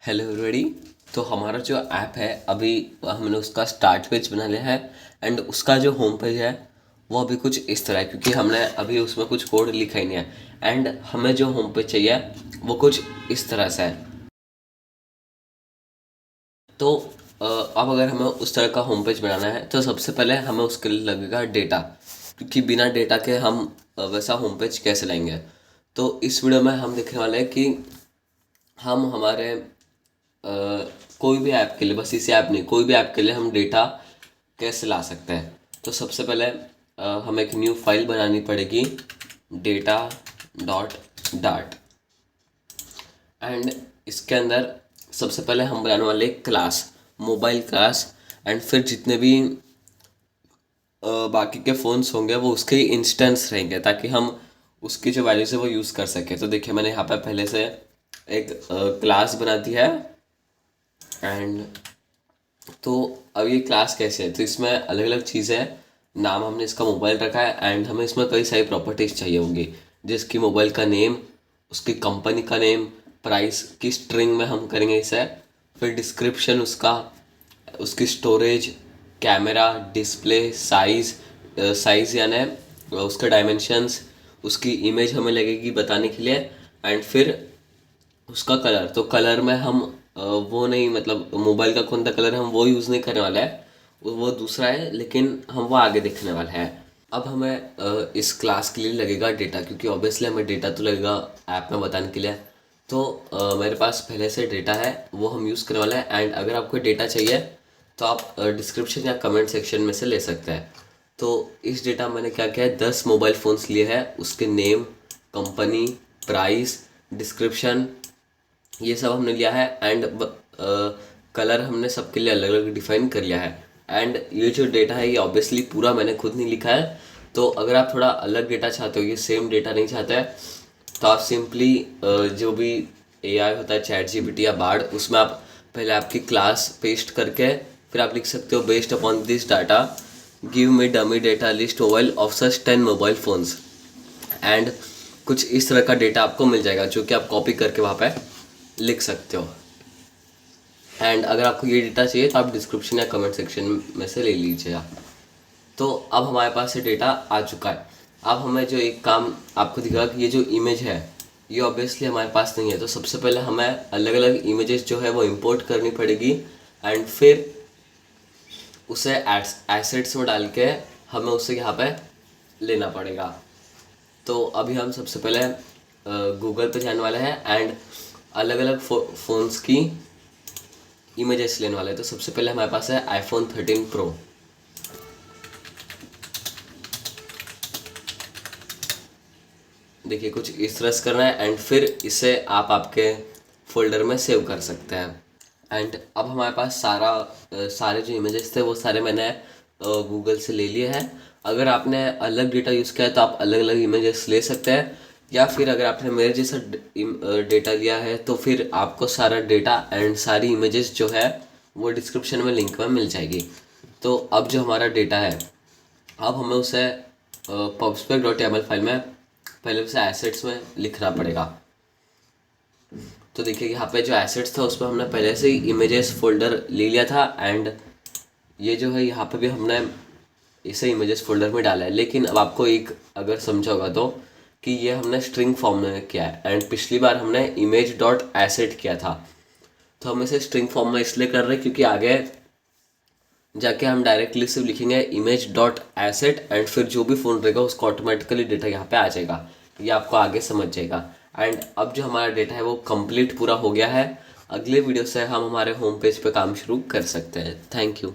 Hello everybody. तो हमारा जो ऐप है अभी हमने उसका स्टार्ट पेज बना लिया है एंड उसका जो होम पेज है वो अभी कुछ इस तरह है, क्योंकि हमने अभी उसमें कुछ कोड लिखा ही नहीं है एंड हमें जो होम पेज चाहिए वो कुछ इस तरह से है। तो अब अगर हमें उस तरह का होम पेज बनाना है तो सबसे पहले हमें उसके लिए लगेगा डेटा, क्योंकि बिना डेटा के हम वैसा होम पेज कैसे लाएंगे। तो इस वीडियो में हम देखने वाले हैं कि हम हमारे कोई भी ऐप के लिए, बस इसी ऐप नहीं, कोई भी ऐप के लिए हम डेटा कैसे ला सकते हैं। तो सबसे पहले हमें एक न्यू फाइल बनानी पड़ेगी, डेटा डॉट डाट। एंड इसके अंदर सबसे पहले हम बनाने वाले एक क्लास, मोबाइल क्लास। एंड फिर जितने भी बाकी के फ़ोन्स होंगे वो उसके इंस्टेंस रहेंगे, ताकि हम उसकी जो वैल्यूज़ है वो यूज़ कर सकें। तो देखिए मैंने यहाँ पे पहले से एक क्लास बना दी है। एंड तो अब ये क्लास कैसे है, तो इसमें अलग अलग चीज़ें हैं। नाम हमने इसका मोबाइल रखा है एंड हमें इसमें कई सारी प्रॉपर्टीज़ चाहिए होंगी, जिसकी मोबाइल का नेम, उसकी कंपनी का नेम, प्राइस की स्ट्रिंग में हम करेंगे इसे। फिर डिस्क्रिप्शन उसका, उसकी स्टोरेज, कैमरा, डिस्प्ले, साइज़ यानी उसके डायमेंशंस, उसकी इमेज हमें लगेगी बताने के लिए। एंड फिर उसका कलर, तो कलर में हम वो नहीं, मतलब मोबाइल का कौन सा कलर है हम वो यूज़ नहीं करने वाला है, वो दूसरा है, लेकिन हम वो आगे देखने वाले हैं। अब हमें इस क्लास के लिए लगेगा डेटा, क्योंकि ऑब्वियसली हमें डेटा तो लगेगा ऐप में बताने के लिए। तो मेरे पास पहले से डेटा है, वो हम यूज़ करने वाले हैं। एंड अगर आपको डेटा चाहिए तो आप डिस्क्रिप्शन या कमेंट सेक्शन में से ले सकते हैं। तो इस डेटा मैंने क्या किया है, 10 मोबाइल फ़ोन्स लिए हैं, उसके नेम, कंपनी, प्राइस, डिस्क्रिप्शन, ये सब हमने लिया है। एंड कलर हमने सबके लिए अलग अलग डिफाइन कर लिया है। एंड ये जो डेटा है ये ऑब्वियसली पूरा मैंने खुद नहीं लिखा है। तो अगर आप थोड़ा अलग डेटा चाहते हो, ये सेम डेटा नहीं चाहते हैं, तो आप सिंपली जो भी एआई होता है, चैट जीपीटी या बार्ड, उसमें आप पहले आपकी क्लास पेस्ट करके फिर आप लिख सकते हो, based upon this data give me dummy data list mobile of such 10 mobile phones. And कुछ इस तरह का डेटा आपको मिल जाएगा, जो कि आप कॉपी करके वहाँ पे लिख सकते हो। एंड अगर आपको ये डेटा चाहिए तो आप डिस्क्रिप्शन या कमेंट सेक्शन में से ले लीजिएगा। तो अब हमारे पास ये डेटा आ चुका है। अब हमें जो एक काम आपको दिखेगा कि ये जो इमेज है ये ऑब्वियसली हमारे पास नहीं है, तो सबसे पहले हमें अलग अलग इमेजेस जो है वो इंपोर्ट करनी पड़ेगी। एंड फिर उसे एसेट्स में डाल के हमें उसे यहाँ पे लेना पड़ेगा। तो अभी हम सबसे पहले गूगल पे जाने वाले हैं एंड अलग अलग फ़ोन्स की इमेजेस लेने वाले हैं। तो सबसे पहले हमारे पास है आईफोन 13 प्रो। देखिए कुछ इस तरह से करना है एंड फिर इसे आप आपके फोल्डर में सेव कर सकते हैं। एंड अब हमारे पास सारे जो इमेजेस थे वो सारे मैंने गूगल से ले लिए हैं। अगर आपने अलग डेटा यूज़ किया है तो आप अलग अलग इमेजेस ले सकते हैं, या फिर अगर आपने मेरे जैसा डेटा लिया है तो फिर आपको सारा डेटा एंड सारी इमेजेस जो है वो डिस्क्रिप्शन में लिंक में मिल जाएगी। तो अब जो हमारा डेटा है, अब हमें उसे pubspec.yaml फाइल में पहले उसे एसेट्स में लिखना पड़ेगा। तो देखिए यहाँ पे जो एसेट्स था उसमें हमने पहले से ही इमेजेस फोल्डर ले लिया था। एंड ये जो है यहाँ पे भी हमने इसे इमेजेस फोल्डर में डाला है। लेकिन अब आपको एक अगर समझा होगा तो कि ये हमने स्ट्रिंग फॉर्म में किया है एंड पिछली बार हमने इमेज डॉट एसेट किया था। तो हम इसे स्ट्रिंग फॉर्म में इसलिए कर रहे हैं क्योंकि आगे जाके हम डायरेक्टली सिर्फ लिखेंगे इमेज डॉट एसेट एंड फिर जो भी फ़ोन रहेगा उसको ऑटोमेटिकली डेटा यहाँ पे आ जाएगा। ये आपको आगे समझ जाएगा। एंड अब जो हमारा डेटा है वो कंप्लीट पूरा हो गया है। अगले वीडियो से हम हमारे होम पेज पे काम शुरू कर सकते हैं। Thank you.